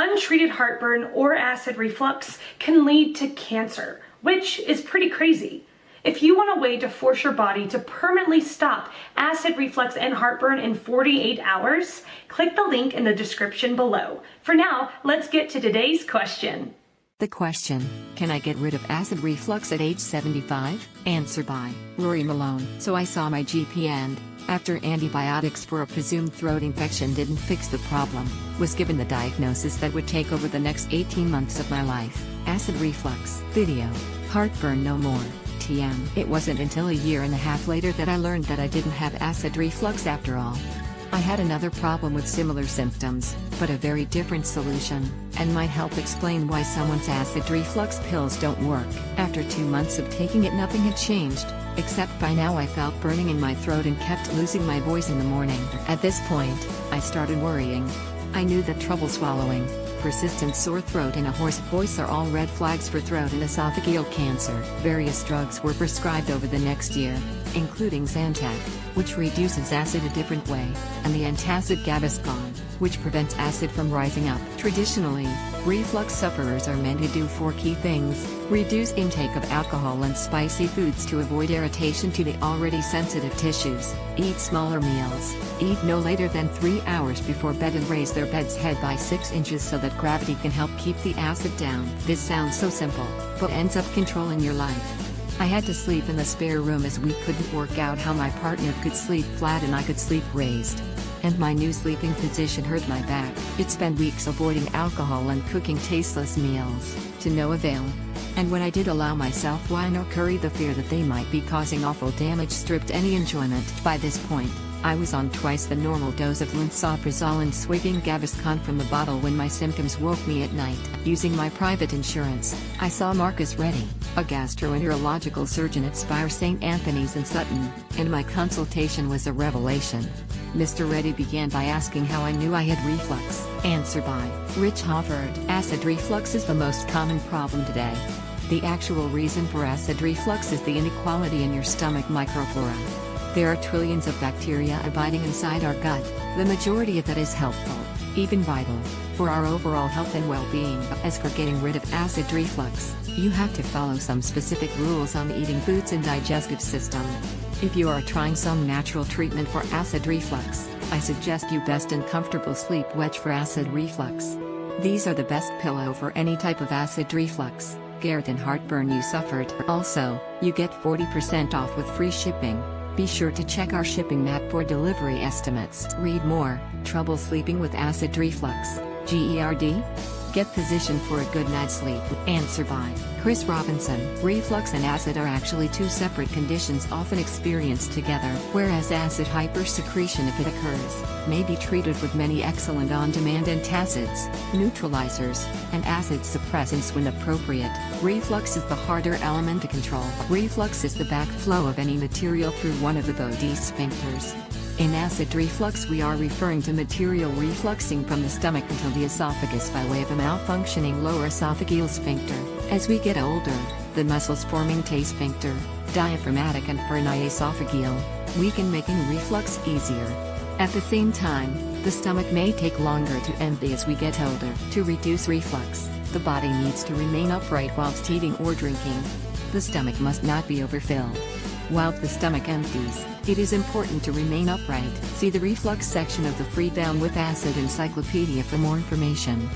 Untreated heartburn or acid reflux can lead to cancer, which is pretty crazy. If you want a way to force your body to permanently stop acid reflux and heartburn in 48 hours, click the link in the description below. For now, let's get to today's question. The question, can I get rid of acid reflux at age 75? Answer by Rory Malone. So I saw my GP and, after antibiotics for a presumed throat infection didn't fix the problem, was given the diagnosis that would take over the next 18 months of my life. Acid reflux. Video. Heartburn no more. TM. It wasn't until a year and a half later that I learned that I didn't have acid reflux after all. I had another problem with similar symptoms, but a very different solution, and might help explain why someone's acid reflux pills don't work. After 2 months of taking it, nothing had changed, except by now I felt burning in my throat and kept losing my voice in the morning. At this point, I started worrying. I knew that trouble swallowing, persistent sore throat and a hoarse voice are all red flags for throat and esophageal cancer. Various drugs were prescribed over the next year, including Zantac, which reduces acid a different way, and the antacid Gaviscon, which prevents acid from rising up. Traditionally, reflux sufferers are meant to do 4 key things: reduce intake of alcohol and spicy foods to avoid irritation to the already sensitive tissues, eat smaller meals, eat no later than 3 hours before bed, and raise their bed's head by 6 inches so that gravity can help keep the acid down. This sounds so simple, but ends up controlling your life. I had to sleep in the spare room as we couldn't work out how my partner could sleep flat and I could sleep raised. And my new sleeping position hurt my back. It spent weeks avoiding alcohol and cooking tasteless meals, to no avail. And when I did allow myself wine or curry, the fear that they might be causing awful damage stripped any enjoyment. By this point, I was on twice the normal dose of lansoprazole and swigging Gaviscon from the bottle when my symptoms woke me at night. Using my private insurance, I saw Marcus Reddy, a gastroenterological surgeon at Spire St. Anthony's in Sutton, and my consultation was a revelation. Mr. Reddy began by asking how I knew I had reflux. Answer by Rich Hofford. Acid reflux is the most common problem today. The actual reason for acid reflux is the inequality in your stomach microflora. There are trillions of bacteria abiding inside our gut. The majority of that is helpful, even vital, for our overall health and well-being. As for getting rid of acid reflux, you have to follow some specific rules on eating foods and digestive system. If you are trying some natural treatment for acid reflux, I suggest you best in comfortable sleep wedge for acid reflux. These are the best pillow for any type of acid reflux, GERD and heartburn you suffered. Also, you get 40% off with free shipping. Be sure to check our shipping map for delivery estimates. Read more. Trouble sleeping with acid reflux, GERD? Get positioned for a good night's sleep. Answer by Chris Robinson. Reflux and acid are actually 2 separate conditions often experienced together, whereas acid hypersecretion, if it occurs, may be treated with many excellent on-demand antacids, neutralizers, and acid suppressants when appropriate. Reflux is the harder element to control. Reflux is the backflow of any material through one of the Bode sphincters. In acid reflux, we are referring to material refluxing from the stomach until the esophagus by way of a malfunctioning lower esophageal sphincter. As we get older, the muscles forming Tay sphincter, diaphragmatic and esophageal, weaken, making reflux easier. At the same time, the stomach may take longer to empty as we get older. To reduce reflux, the body needs to remain upright whilst eating or drinking. The stomach must not be overfilled. While the stomach empties, it is important to remain upright. See the reflux section of the free Down with Acid encyclopedia for more information.